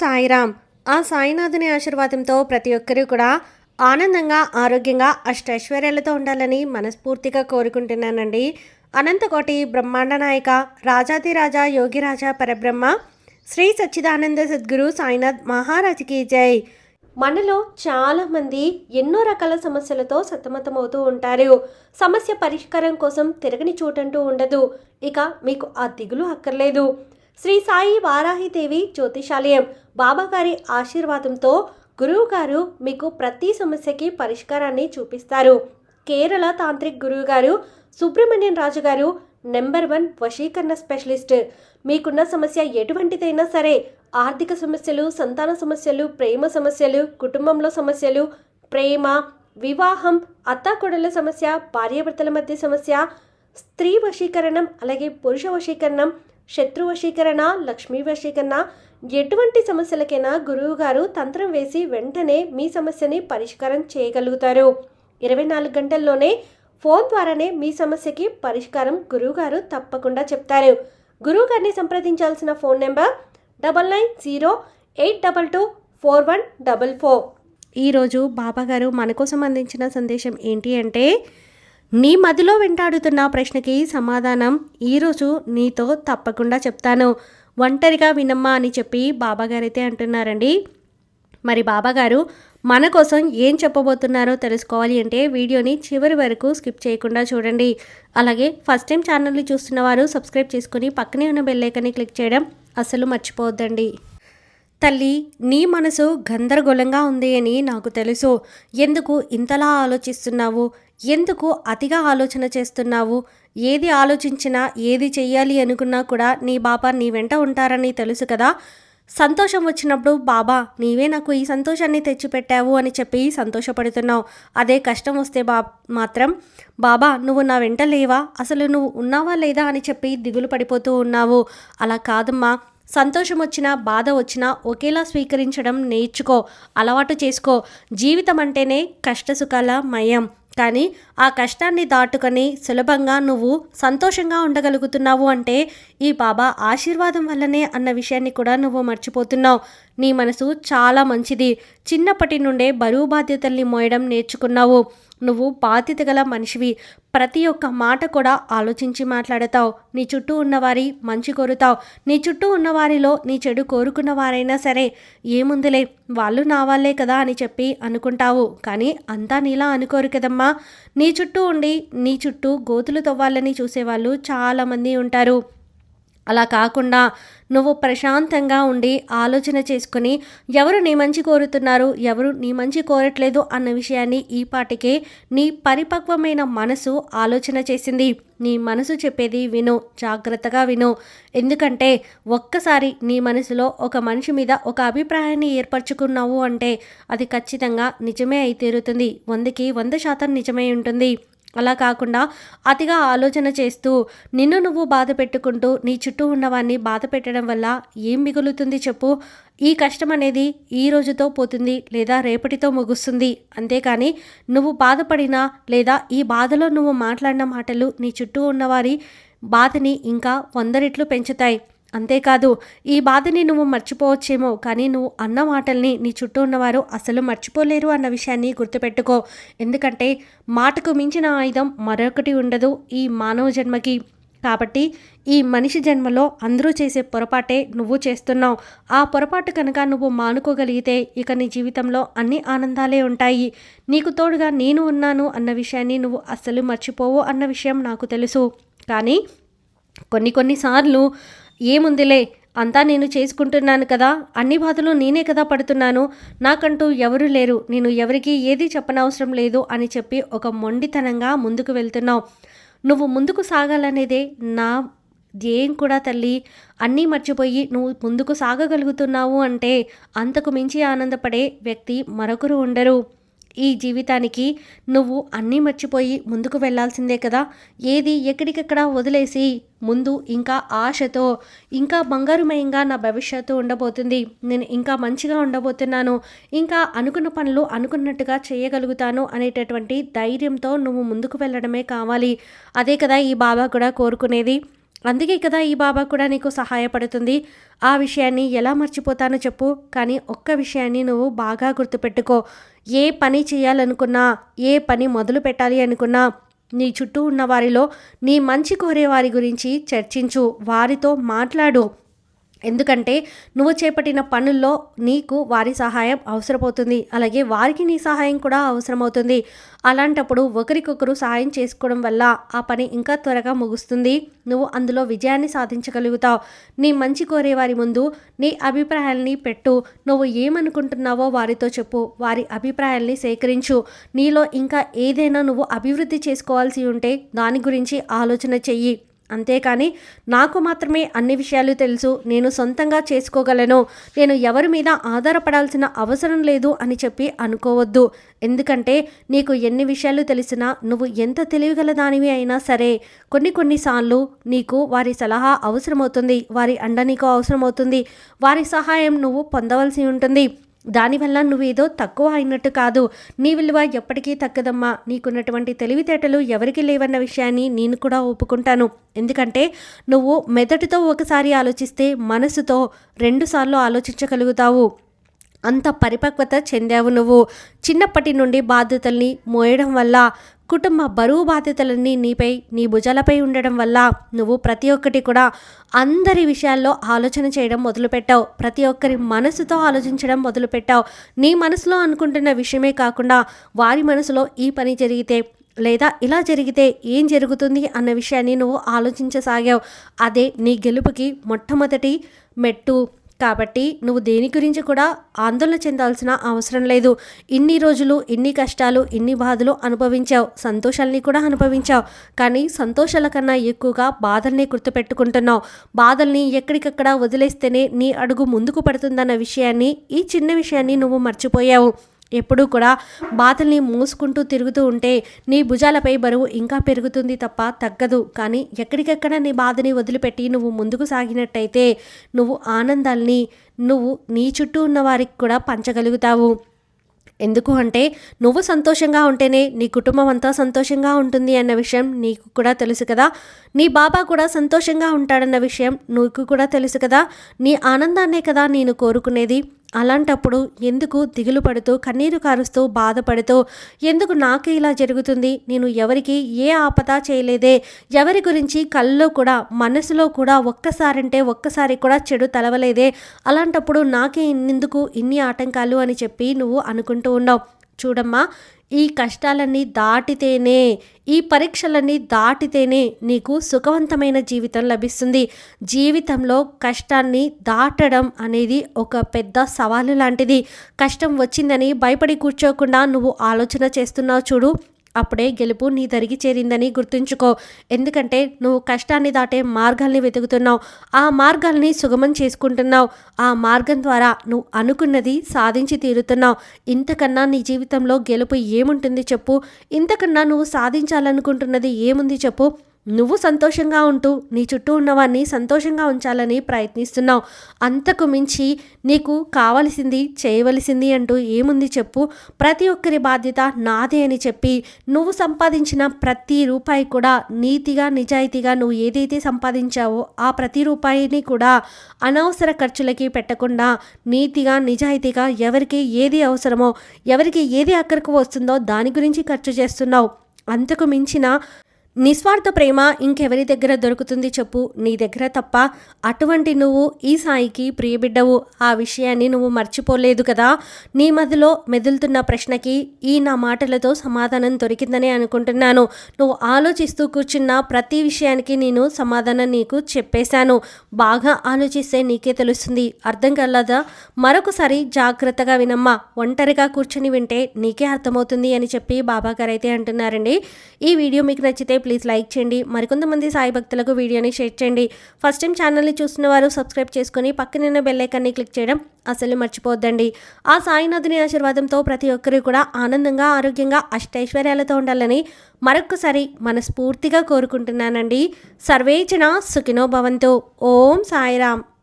సాయిరామ్. ఆ సాయినాథుని ఆశీర్వాదంతో ప్రతి ఒక్కరూ కూడా ఆనందంగా, ఆరోగ్యంగా, అష్టైశ్వర్యాలతో ఉండాలని మనస్ఫూర్తిగా కోరుకుంటున్నానండి. అనంతకోటి బ్రహ్మాండ నాయక, రాజాధిరాజా, యోగిరాజా పరబ్రహ్మ, శ్రీ సచ్చిదానంద సద్గురు సాయినాథ్ మహారాజ్కి జై. మనలో చాలామంది ఎన్నో రకాల సమస్యలతో సతమతమవుతూ ఉంటారు. సమస్య పరిష్కారం కోసం తిరగని చోటంటూ ఉండదు. ఇక మీకు ఆ దిగులు అక్కర్లేదు. శ్రీ సాయి వారాహిదేవి జ్యోతిషాలయం బాబాగారి ఆశీర్వాదంతో గురువుగారు మీకు ప్రతి సమస్యకి పరిష్కారాన్ని చూపిస్తారు. కేరళ తాంత్రిక్ గురువుగారు సుబ్రహ్మణ్యం రాజు గారు నెంబర్ 1 వశీకరణ స్పెషలిస్ట్. మీకున్న సమస్య ఎటువంటిదైనా సరే, ఆర్థిక సమస్యలు, సంతాన సమస్యలు, ప్రేమ సమస్యలు, కుటుంబంలో సమస్యలు, ప్రేమ, వివాహం, అత్తాకోడళ్ళ సమస్య, భార్యాభర్తల మధ్య సమస్య, స్త్రీ వశీకరణం, అలాగే పురుష వశీకరణం, శత్రు వశీకరణ, లక్ష్మీ వశీకరణ, ఎటువంటి సమస్యలకైనా గురువు గారు తంత్రం వేసి వెంటనే మీ సమస్యని పరిష్కారం చేయగలుగుతారు. 24 గంటల్లోనే ఫోన్ ద్వారానే మీ సమస్యకి పరిష్కారం గురువుగారు తప్పకుండా చెప్తారు. గురువుగారిని సంప్రదించాల్సిన ఫోన్ నెంబర్ 9908224144. ఈరోజు బాబాగారు మన కోసం అందించిన సందేశం ఏంటి అంటే, నీ మదిలో వెంటాడుతున్న ప్రశ్నకి సమాధానం ఈరోజు నీతో తప్పకుండా చెప్తాను, ఒంటరిగా వినమ్మా అని చెప్పి బాబాగారైతే అంటున్నారండి. మరి బాబాగారు మన కోసం ఏం చెప్పబోతున్నారో తెలుసుకోవాలి అంటే వీడియోని చివరి వరకు స్కిప్ చేయకుండా చూడండి. అలాగే ఫస్ట్ టైం ఛానల్ని చూస్తున్న వారు సబ్స్క్రైబ్ చేసుకుని పక్కనే ఉన్న బెల్ ఐకాన్ని క్లిక్ చేయడం అస్సలు మర్చిపోవద్దండి. తల్లి, నీ మనసు గందరగోళంగా ఉంది అని నాకు తెలుసు. ఎందుకు ఇంతలా ఆలోచిస్తున్నావు? ఎందుకు అతిగా ఆలోచన చేస్తున్నావు? ఏది ఆలోచించినా, ఏది చెయ్యాలి అనుకున్నా కూడా నీ బాబా నీ వెంట ఉంటారని తెలుసు కదా. సంతోషం వచ్చినప్పుడు బాబా నీవే నాకు ఈ సంతోషాన్ని తెచ్చిపెట్టావు అని చెప్పి సంతోషపడుతున్నావు. అదే కష్టం వస్తే మాత్రం బాబా నువ్వు నా వెంట లేవా, అసలు నువ్వు ఉన్నావా లేదా అని చెప్పి దిగులు పడిపోతూ ఉన్నావు. అలా కాదమ్మా, సంతోషం వచ్చినా బాధ వచ్చినా ఒకేలా స్వీకరించడం నేర్చుకో, అలవాటు చేసుకో. జీవితం అంటేనే కష్టసుఖాల మయం. కానీ ఆ కష్టాన్ని దాటుకొని సులభంగా నువ్వు సంతోషంగా ఉండగలుగుతున్నావు అంటే ఈ బాబా ఆశీర్వాదం వల్లనే అన్న విషయాన్ని కూడా నువ్వు మర్చిపోతున్నావు. నీ మనసు చాలా మంచిది. చిన్నప్పటి నుండే బరువు బాధ్యతల్ని మోయడం నేర్చుకున్నావు. నువ్వు బాధ్యత గల మనిషివి. ప్రతి ఒక్క మాట కూడా ఆలోచించి మాట్లాడతావు. నీ చుట్టూ ఉన్నవారి మంచి కోరుతావు. నీ చుట్టూ ఉన్నవారిలో నీ చెడు కోరుకున్న వారైనా సరే ఏముందిలే వాళ్ళు నా వాళ్ళే కదా అని చెప్పి అనుకుంటావు. కానీ అంతా నీలా అనుకోరు కదమ్మా. నీ చుట్టూ ఉండి నీ చుట్టూ గోతులు తవ్వాలని చూసేవాళ్ళు చాలామంది ఉంటారు. అలా కాకుండా నువ్వు ప్రశాంతంగా ఉండి ఆలోచన చేసుకుని ఎవరు నీ మంచి కోరుతున్నారు, ఎవరు నీ మంచి కోరట్లేదు అన్న విషయాన్ని ఈ పాటికే నీ పరిపక్వమైన మనసు ఆలోచన చేసింది. నీ మనసు చెప్పేది విను, జాగ్రత్తగా విను. ఎందుకంటే ఒక్కసారి నీ మనసులో ఒక మనిషి మీద ఒక అభిప్రాయాన్ని ఏర్పరచుకున్నావు అంటే అది ఖచ్చితంగా నిజమే అయి తీరుతుంది. 100కి 100% నిజమై ఉంటుంది. అలా కాకుండా అతిగా ఆలోచన చేస్తూ నిన్ను నువ్వు బాధ పెట్టుకుంటూ నీ చుట్టూ ఉన్నవాన్ని బాధ పెట్టడం వల్ల ఏం మిగులుతుంది చెప్పు? ఈ కష్టం అనేది ఈ రోజుతో పోతుంది లేదా రేపటితో ముగుస్తుంది. అంతేకాని నువ్వు బాధపడినా లేదా ఈ బాధలో నువ్వు మాట్లాడిన మాటలు నీ చుట్టూ ఉన్నవారి బాధని ఇంకా 100 రెట్లు పెంచుతాయి. అంతేకాదు, ఈ బాధని నువ్వు మర్చిపోవచ్చేమో కానీ నువ్వు అన్న మాటల్ని నీ చుట్టూ ఉన్నవారు అసలు మర్చిపోలేరు అన్న విషయాన్ని గుర్తుపెట్టుకో. ఎందుకంటే మాటకు మించిన ఆయుధం మరొకటి ఉండదు ఈ మానవ జన్మకి. కాబట్టి ఈ మనిషి జన్మలో అందరూ చేసే పొరపాటే నువ్వు చేస్తున్నావు. ఆ పొరపాటు కనుక నువ్వు మానుకోగలిగితే ఇక నీ జీవితంలో అన్ని ఆనందాలే ఉంటాయి. నీకు తోడుగా నేను ఉన్నాను అన్న విషయాన్ని నువ్వు అస్సలు మర్చిపోవు అన్న విషయం నాకు తెలుసు. కానీ కొన్నిసార్లు ఏముందిలే అంతా నేను చేసుకుంటున్నాను కదా, అన్ని బాధలు నేనే కదా పడుతున్నాను, నాకంటూ ఎవరు లేరు, నేను ఎవరికి ఏది చెప్పనవసరం లేదు అని చెప్పి ఒక మొండితనంగా ముందుకు వెళ్తున్నావు. నువ్వు ముందుకు సాగాలనేదే నా ధ్యేయం కూడా తల్లి. అన్నీ మర్చిపోయి నువ్వు ముందుకు సాగగలుగుతున్నావు అంటే అంతకు మించి ఆనందపడే వ్యక్తి మరొకరు ఉండరు. ఈ జీవితానికి నువ్వు అన్నీ మర్చిపోయి ముందుకు వెళ్ళాల్సిందే కదా. ఏది ఎక్కడికెక్కడ వదిలేసి ముందు ఇంకా ఆశతో ఇంకా బంగారుమయంగా నా భవిష్యత్తు ఉండబోతుంది, నేను ఇంకా మంచిగా ఉండబోతున్నాను, ఇంకా అనుకున్న పనులు అనుకున్నట్టుగా చేయగలుగుతాను అనేటటువంటి ధైర్యంతో నువ్వు ముందుకు వెళ్ళడమే కావాలి. అదే కదా ఈ బాబా కూడా కోరుకునేది. అందుకే కదా ఈ బాబా కూడా నీకు సహాయపడుతుంది. ఆ విషయాన్ని ఎలా మర్చిపోతానో చెప్పు. కానీ ఒక్క విషయాన్ని నువ్వు బాగా గుర్తుపెట్టుకో. ఏ పని చేయాలనుకున్నా, ఏ పని మొదలు పెట్టాలి అనుకున్నా, నీ చుట్టూ ఉన్న వారిలో నీ మంచి కోరే వారి గురించి చర్చించు. వారితో మాట్లాడు. ఎందుకంటే నువ్వు చేపట్టిన పనుల్లో నీకు వారి సహాయం అవసరమవుతుంది. అలాగే వారికి నీ సహాయం కూడా అవసరమవుతుంది. అలాంటప్పుడు ఒకరికొకరు సహాయం చేసుకోవడం వల్ల ఆ పని ఇంకా త్వరగా ముగుస్తుంది. నువ్వు అందులో విజయాన్ని సాధించగలుగుతావు. నీ మంచి కోరే వారి ముందు నీ అభిప్రాయాల్ని పెట్టు. నువ్వు ఏమనుకుంటున్నావో వారితో చెప్పు. వారి అభిప్రాయాల్ని సేకరించు. నీలో ఇంకా ఏదైనా నువ్వు అభివృద్ధి చేసుకోవాల్సి ఉంటే దాని గురించి ఆలోచన చెయ్యి. అంతేకాని నాకు మాత్రమే అన్ని విషయాలు తెలుసు, నేను సొంతంగా చేసుకోగలను, నేను ఎవరి మీద ఆధారపడాల్సిన అవసరం లేదు అని చెప్పి అనుకోవద్దు. ఎందుకంటే నీకు ఎన్ని విషయాలు తెలిసినా, నువ్వు ఎంత తెలివిగల దానివి అయినా సరే, కొన్నిసార్లు నీకు వారి సలహా అవసరమవుతుంది, వారి అండ నీకు అవసరమవుతుంది, వారి సహాయం నువ్వు పొందవలసి ఉంటుంది. దానివల్ల నువ్వేదో తక్కువ అయినట్టు కాదు. నీ విలువ ఎప్పటికీ తగ్గదమ్మా. నీకున్నటువంటి తెలివితేటలు ఎవరికి లేవన్న విషయాన్ని నేను కూడా ఒప్పుకుంటాను. ఎందుకంటే నువ్వు మెదడుతో ఒకసారి ఆలోచిస్తే మనసుతో 2 సార్లు ఆలోచించగలుగుతావు. అంత పరిపక్వత చెందావు నువ్వు. చిన్నప్పటి నుండి బాధ్యతల్ని మోయడం వల్ల, కుటుంబ బరువు బాధ్యతలన్నీ నీ భుజాలపై ఉండడం వల్ల నువ్వు ప్రతి ఒక్కటి కూడా అందరి విషయాల్లో ఆలోచన చేయడం మొదలుపెట్టావు. ప్రతి ఒక్కరి మనసుతో ఆలోచించడం మొదలుపెట్టావు. నీ మనసులో అనుకుంటున్న విషయమే కాకుండా వారి మనసులో ఈ పని జరిగితే లేదా ఇలా జరిగితే ఏం జరుగుతుంది అన్న విషయాన్ని నువ్వు ఆలోచించసాగావు. అదే నీ గెలుపుకి మొట్టమొదటి మెట్టు. కాబట్టి నువ్వు దేని గురించి కూడా ఆందోళన చెందాల్సిన అవసరం లేదు. ఇన్ని రోజులు ఇన్ని కష్టాలు, ఇన్ని బాధలు అనుభవించావు, సంతోషాలని కూడా అనుభవించావు. కానీ సంతోషాల కన్నా ఎక్కువగా బాధల్ని గుర్తుపెట్టుకుంటున్నావు. బాధల్ని ఎక్కడికక్కడ వదిలేస్తేనే నీ అడుగు ముందుకు పడుతుందన్న విషయాన్ని, ఈ చిన్న విషయాన్ని నువ్వు మర్చిపోయావు. ఎప్పుడూ కూడా బాధల్ని మోసుకుంటూ తిరుగుతూ ఉంటే నీ భుజాలపై బరువు ఇంకా పెరుగుతుంది తప్ప తగ్గదు. కానీ ఎక్కడికెక్కడ నీ బాధని వదిలిపెట్టి నువ్వు ముందుకు సాగినట్టయితే నువ్వు ఆనందాల్ని నువ్వు నీ చుట్టూ ఉన్న వారికి కూడా పంచగలుగుతావు. ఎందుకు అంటే నువ్వు సంతోషంగా ఉంటేనే నీ కుటుంబం అంతా సంతోషంగా ఉంటుంది అన్న విషయం నీకు కూడా తెలుసు కదా. నీ బాబా కూడా సంతోషంగా ఉంటాడన్న విషయం నీకు కూడా తెలుసు కదా. నీ ఆనందాన్నే కదా నేను కోరుకునేది. అలాంటప్పుడు ఎందుకు దిగులు పడుతూ, కన్నీరు కారుస్తూ, బాధపడుతూ, ఎందుకు నాకే ఇలా జరుగుతుంది, నేను ఎవరికి ఏ ఆపద చేయలేదే, ఎవరి గురించి కల్లో కూడా మనసులో కూడా ఒక్కసారి కూడా చెడు తలవలేదే, అలాంటప్పుడు నాకే ఎందుకు ఇన్ని ఆటంకాలు అని చెప్పి నువ్వు అనుకుంటూ ఉన్నావు. చూడమ్మా, ఈ కష్టాలన్నీ దాటితేనే, ఈ పరీక్షలన్నీ దాటితేనే నీకు సుఖవంతమైన జీవితం లభిస్తుంది. జీవితంలో కష్టాన్ని దాటడం అనేది ఒక పెద్ద సవాలు లాంటిది. కష్టం వచ్చిందని భయపడి కూర్చోకుండా నువ్వు ఆలోచన చేస్తున్నావు చూడు, అప్పుడే గెలుపు నీ దరికి చేరిందని గుర్తుంచుకో. ఎందుకంటే నువ్వు కష్టాన్ని దాటే మార్గాల్ని వెతుకుతున్నావు, ఆ మార్గాల్ని సుగమం చేసుకుంటున్నావు, ఆ మార్గం ద్వారా నువ్వు అనుకున్నది సాధించి తీరుతున్నావు. ఇంతకన్నా నీ జీవితంలో గెలుపు ఏముంటుంది చెప్పు? ఇంతకన్నా నువ్వు సాధించాలనుకుంటున్నది ఏముంది చెప్పు? నువ్వు సంతోషంగా ఉంటూ నీ చుట్టూ ఉన్నవాన్ని సంతోషంగా ఉంచాలని ప్రయత్నిస్తున్నావు. అంతకు మించి నీకు కావలసింది, చేయవలసింది అంటూ ఏముంది చెప్పు? ప్రతి ఒక్కరి బాధ్యత నాదే అని చెప్పి నువ్వు సంపాదించిన ప్రతి రూపాయి కూడా నీతిగా, నిజాయితీగా నువ్వు ఏదైతే సంపాదించావో ఆ ప్రతి రూపాయిని కూడా అనవసర ఖర్చులకి పెట్టకుండా నీతిగా, నిజాయితీగా ఎవరికి ఏది అవసరమో, ఎవరికి ఏది అక్కడికి వస్తుందో దాని గురించి ఖర్చు చేస్తున్నావు. అంతకు మించిన నిస్వార్థ ప్రేమ ఇంకెవరి దగ్గర దొరుకుతుంది చెప్పు? నీ దగ్గర తప్ప. అటువంటి నువ్వు ఈ సాయికి ప్రియబిడ్డవు. ఆ విషయాన్ని నువ్వు మర్చిపోలేదు కదా. నీ మదిలో మెదులుతున్న ప్రశ్నకి ఈ నా మాటలతో సమాధానం దొరికిందని అనుకుంటున్నాను. నువ్వు ఆలోచిస్తూ కూర్చున్న ప్రతి విషయానికి నేను సమాధానం నీకు చెప్పేశాను. బాగా ఆలోచిస్తే నీకే తెలుస్తుంది. అర్థం కలదా? మరొకసారి జాగ్రత్తగా వినమ్మా. ఒంటరిగా కూర్చొని వింటే నీకే అర్థమవుతుంది అని చెప్పి బాబాగారు అయితే అంటున్నారండి. ఈ వీడియో మీకు నచ్చితే ప్లీజ్ లైక్ చేయండి. మరికొంతమంది సాయి భక్తులకు వీడియోని షేర్ చేయండి. ఫస్ట్ టైం ఛానల్ని చూస్తున్న వారు సబ్స్క్రైబ్ చేసుకుని పక్కనున్న బెల్ ఐకాన్ని క్లిక్ చేయడం అసలు మర్చిపోద్దండి. ఆ సాయినాథుని ఆశీర్వాదంతో ప్రతి ఒక్కరు కూడా ఆనందంగా, ఆరోగ్యంగా, అష్టైశ్వర్యాలతో ఉండాలని మరొక్కసారి మనస్ఫూర్తిగా కోరుకుంటున్నానండి. సర్వేజన సుఖినో భవంతు. ఓం సాయిరామ్.